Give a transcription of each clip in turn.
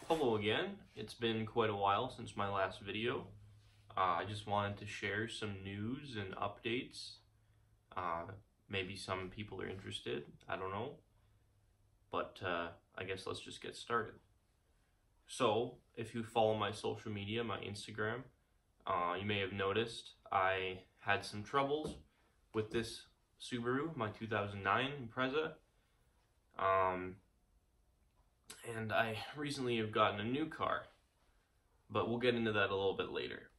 Hello again. It's been quite a while since my last video. I just wanted to share some news and updates. Maybe some people are interested, I don't know. But I guess let's just get started. So, if you follow my social media, my Instagram, you may have noticed I had some troubles with this Subaru, my 2009 Impreza. And I recently have gotten a new car, but we'll get into that a little bit later.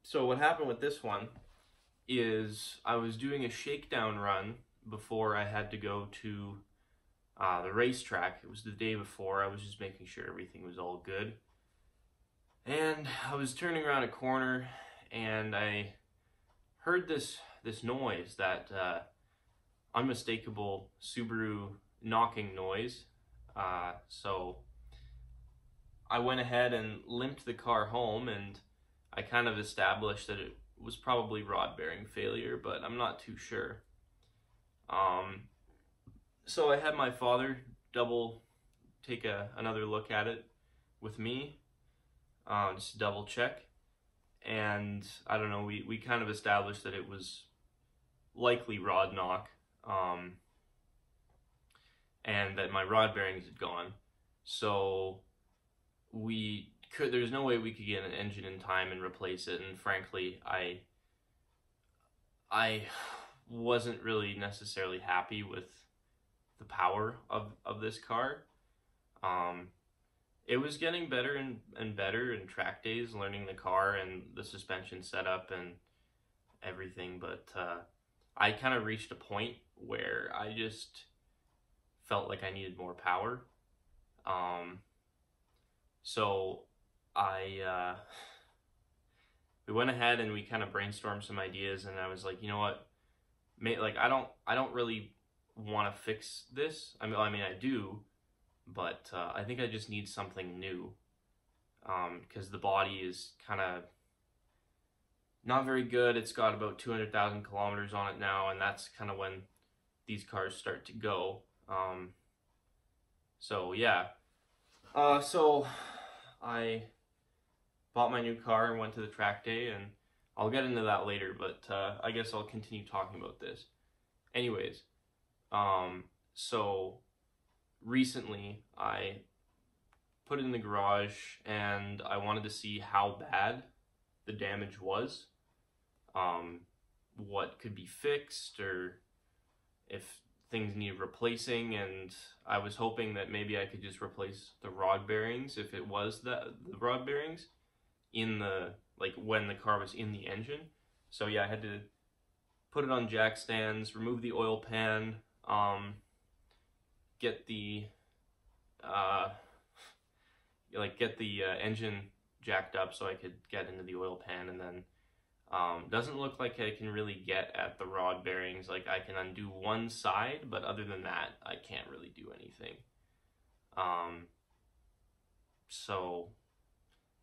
So what happened with this one is I was doing a shakedown run before I had to go to the racetrack. It was the day before. I was just making sure everything was all good. And I was turning around a corner and I heard this noise, that unmistakable Subaru knocking noise. So I went ahead and limped the car home, and I kind of established that it was probably rod bearing failure, but I'm not too sure. So I had my father take another look at it with me, just double check, and I don't know, we kind of established that it was likely rod knock, and that my rod bearings had gone. So there's no way we could get an engine in time and replace it, and frankly, I wasn't really necessarily happy with the power of this car. It was getting better and better in track days, learning the car and the suspension setup and everything, but I kind of reached a point where I just felt like I needed more power. So we went ahead and we kind of brainstormed some ideas, and I was like, you know what, I don't really want to fix this. I mean I do, but I think I just need something new, because the body is kind of not very good. It's got about 200,000 kilometers on it now, and that's kind of when these cars start to go. So yeah, so I bought my new car and went to the track day, and I'll get into that later, but I guess I'll continue talking about this. Anyways, so recently I put it in the garage and I wanted to see how bad the damage was, what could be fixed, or if things needed replacing, and I was hoping that maybe I could just replace the rod bearings, if it was the rod bearings in when the car was in the engine. So yeah, I had to put it on jack stands, remove the oil pan, get the engine jacked up so I could get into the oil pan, and then doesn't look like I can really get at the rod bearings. Like, I can undo one side, but other than that, I can't really do anything. So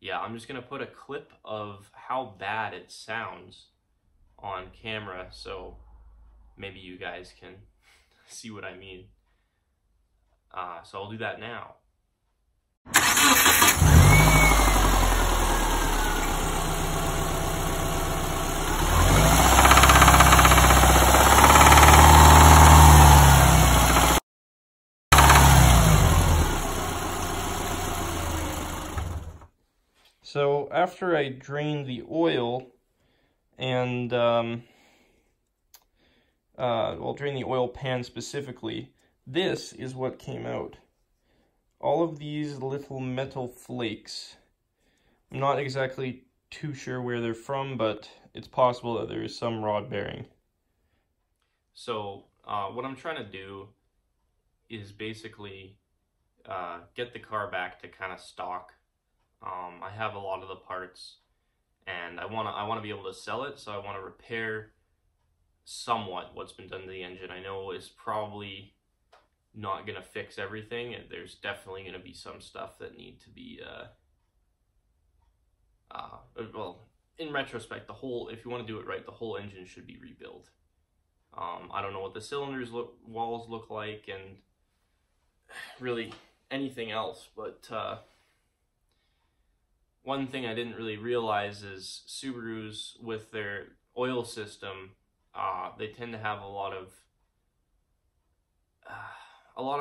yeah, I'm just gonna put a clip of how bad it sounds on camera, so maybe you guys can see what I mean. So I'll do that now. So after I drained the oil and, drain the oil pan specifically, this is what came out. All of these little metal flakes. I'm not exactly too sure where they're from, but it's possible that there is some rod bearing. So what I'm trying to do is basically get the car back to kind of stock. I have a lot of the parts, and I want to be able to sell it, so I want to repair somewhat what's been done to the engine. I know it's probably not going to fix everything, and there's definitely going to be some stuff that need to be, well, in retrospect, if you want to do it right, the whole engine should be rebuilt. I don't know what the cylinders walls look like, and really anything else, but one thing I didn't really realize is Subarus with their oil system, they tend to have a lot of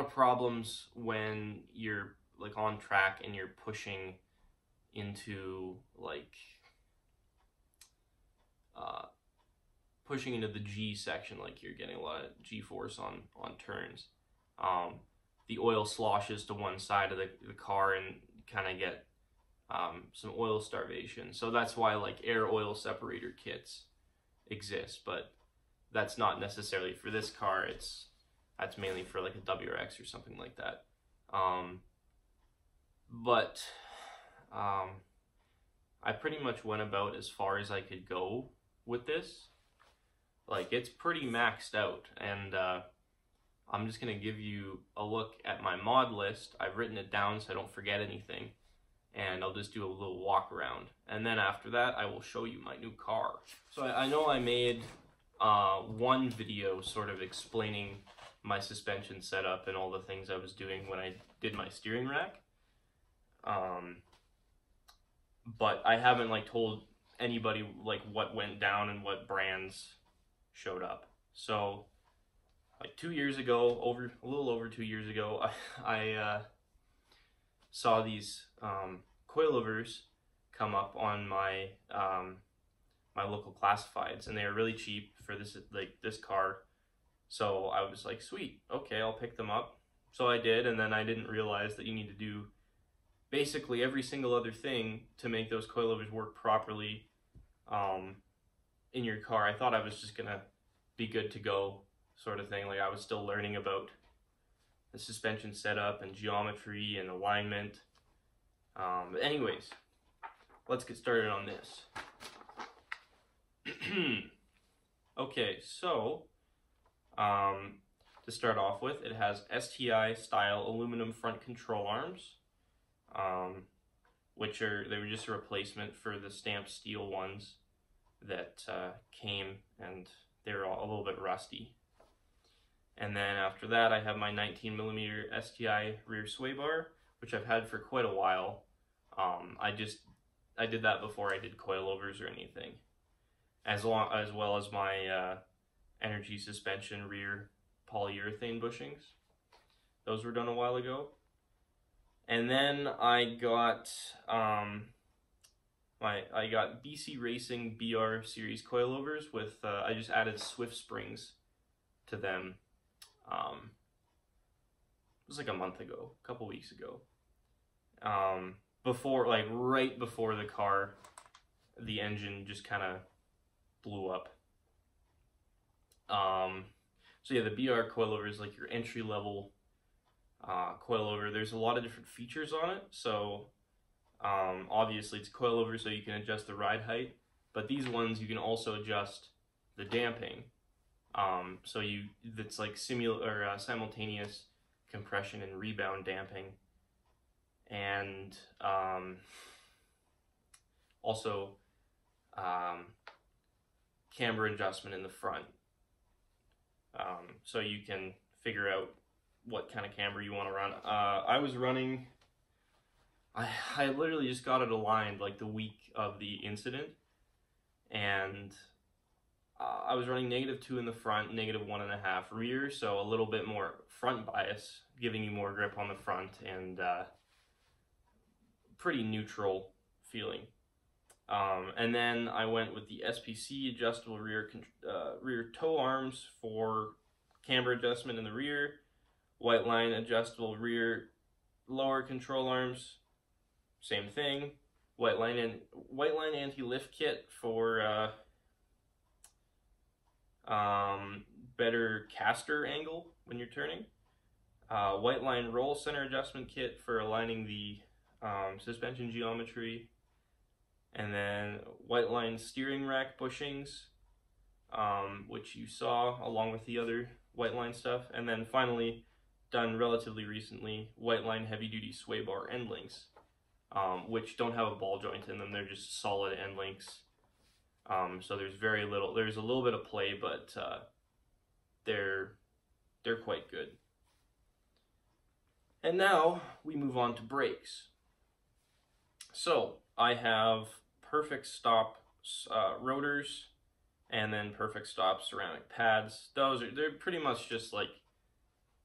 problems when you're like on track and you're pushing into like the G section, like you're getting a lot of G-force on turns. The oil sloshes to one side of the car and kind of get some oil starvation. So that's why like air oil separator kits exist, but that's not necessarily for this car. That's mainly for like a WRX or something like that. I pretty much went about as far as I could go with this. Like, it's pretty maxed out, and I'm just gonna give you a look at my mod list. I've written it down so I don't forget anything, and I'll just do a little walk around. And then after that, I will show you my new car. So I know I made one video sort of explaining my suspension setup and all the things I was doing when I did my steering rack. But I haven't like told anybody like what went down and what brands showed up. So like 2 years ago, a little over 2 years ago, I saw these coilovers come up on my my local classifieds, and they were really cheap for this car. So I was like, sweet, okay, I'll pick them up. So I did, and then I didn't realize that you need to do basically every single other thing to make those coilovers work properly in your car. I thought I was just gonna be good to go, sort of thing. Like, I was still learning about the suspension setup and geometry and alignment. But anyways, let's get started on this. Okay, so to start off with, it has STI style aluminum front control arms, they were just a replacement for the stamped steel ones that came, and they were all a little bit rusty. And then after that, I have my 19mm STI rear sway bar, which I've had for quite a while. I did that before I did coilovers or anything, as well as my energy suspension rear polyurethane bushings. Those were done a while ago. And then I got I got BC Racing BR series coilovers with I just added Swift springs to them. It was like a month ago, a couple weeks ago. Right before the car, the engine just kind of blew up. So yeah, the BR coilover is like your entry level coilover. There's a lot of different features on it. So obviously it's a coilover, so you can adjust the ride height, but these ones you can also adjust the damping. So it's like simultaneous compression and rebound damping, and also camber adjustment in the front. So you can figure out what kind of camber you want to run. I was running, I literally just got it aligned like the week of the incident, and I was running -2 in the front, -1.5 rear, so a little bit more front bias, giving you more grip on the front, and pretty neutral feeling. And then I went with the SPC adjustable rear toe arms for camber adjustment in the rear, white line adjustable rear lower control arms, same thing, white line anti-lift kit for better caster angle when you're turning, white line roll center adjustment kit for aligning the suspension geometry, and then white line steering rack bushings, which you saw along with the other white line stuff, and then finally, done relatively recently, white line heavy duty sway bar end links, which don't have a ball joint in them. They're just solid end links. So there's a little bit of play, but they're quite good. And now we move on to brakes. So I have perfect stop rotors, and then perfect stop ceramic pads. They're pretty much just like,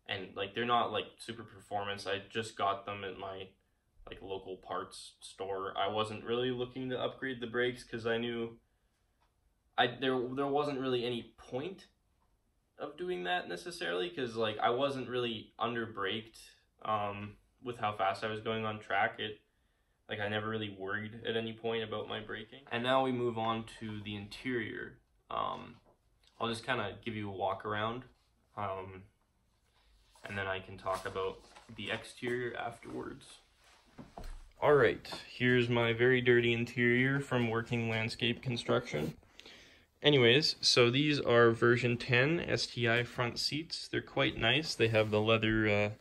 and like they're not like super performance. I just got them at my like local parts store. I wasn't really looking to upgrade the brakes because I knew there wasn't really any point of doing that necessarily, because like I wasn't really under braked with how fast I was going on track. Like I never really worried at any point about my braking. And now we move on to the interior. I'll just kind of give you a walk around, and then I can talk about the exterior afterwards. All right, here's my very dirty interior from working landscape construction. Anyways, so these are version 10 STI front seats. They're quite nice. They have the leather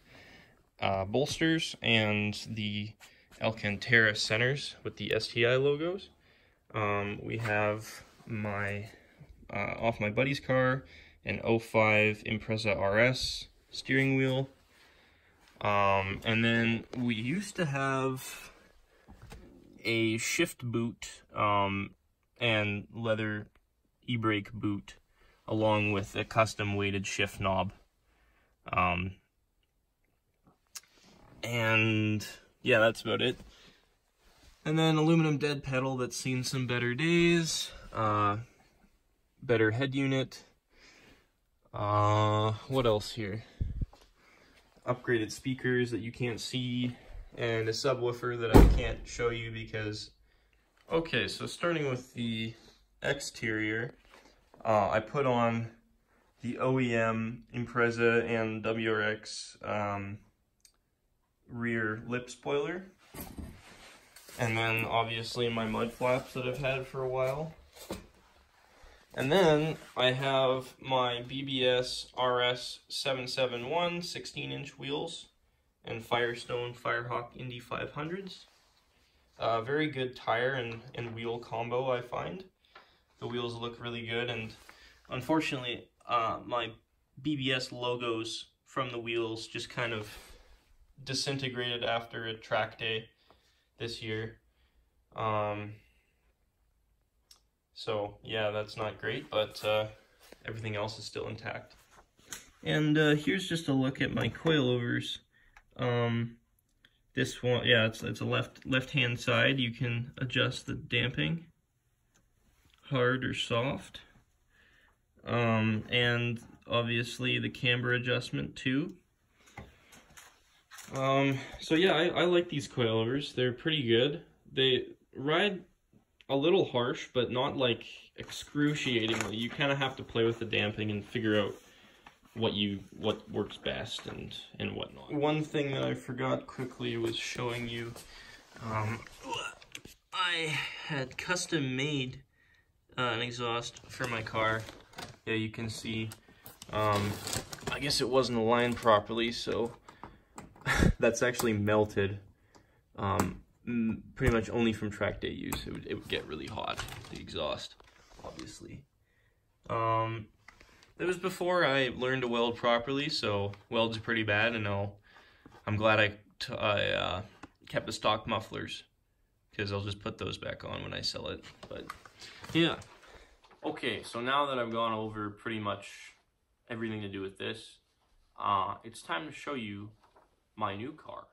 bolsters and the Alcantara centers with the STI logos. We have my off my buddy's car, an 05 Impreza RS steering wheel. And then we used to have a shift boot and leather e-brake boot, along with a custom weighted shift knob. And yeah, that's about it. And then aluminum dead pedal that's seen some better days. Better head unit. What else here? Upgraded speakers that you can't see, and a subwoofer that I can't show you because... Okay, so starting with the exterior, I put on the OEM Impreza and WRX rear lip spoiler, and then obviously my mud flaps that I've had for a while. And then I have my BBS RS 771 16-inch wheels and Firestone Firehawk Indy 500s. Very good tire and wheel combo, I find. The wheels look really good, and unfortunately my BBS logos from the wheels just kind of disintegrated after a track day this year. So yeah, that's not great, but everything else is still intact. And here's just a look at my coilovers. This one, yeah, it's a left-hand side. You can adjust the damping, hard or soft, and obviously the camber adjustment too. So yeah, I like these coilovers. They're pretty good. They ride a little harsh, but not like excruciatingly. You kind of have to play with the damping and figure out what works best and whatnot. One thing that I forgot quickly was showing you. I had custom made an exhaust for my car. Yeah, you can see. I guess it wasn't aligned properly, so that's actually melted. Pretty much only from track day use. It would get really hot, the exhaust, obviously. That was before I learned to weld properly, so welds are pretty bad, and I'm glad I kept the stock mufflers, because I'll just put those back on when I sell it. But yeah. Okay, so now that I've gone over pretty much everything to do with this, it's time to show you my new car.